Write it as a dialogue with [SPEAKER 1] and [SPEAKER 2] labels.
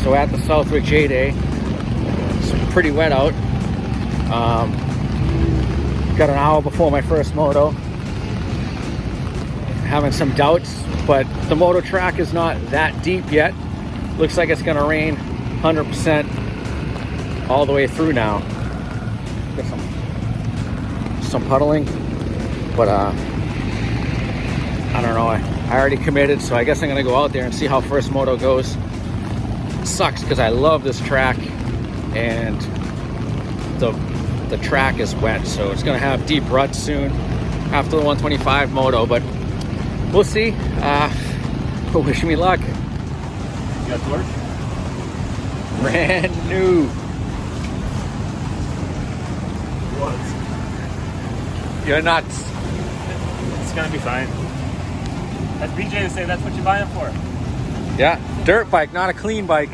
[SPEAKER 1] So at the Southwick JDay, it's pretty wet out. Got an hour before my first moto. Having some doubts, but the moto track is not that deep yet. Looks like it's gonna rain 100% all the way through now. Got some puddling, but I don't know. I already committed, so I guess I'm gonna go out there and see how first moto goes. It sucks because I love this track, and the track is wet, so it's gonna have deep ruts soon after the 125 moto, but we'll see. Wish me luck.
[SPEAKER 2] You got torch?
[SPEAKER 1] Brand new.
[SPEAKER 2] What?
[SPEAKER 1] You're nuts.
[SPEAKER 2] It's gonna be fine. That's BJ to say that's what you buy it for.
[SPEAKER 1] Yeah, dirt bike, not a clean bike.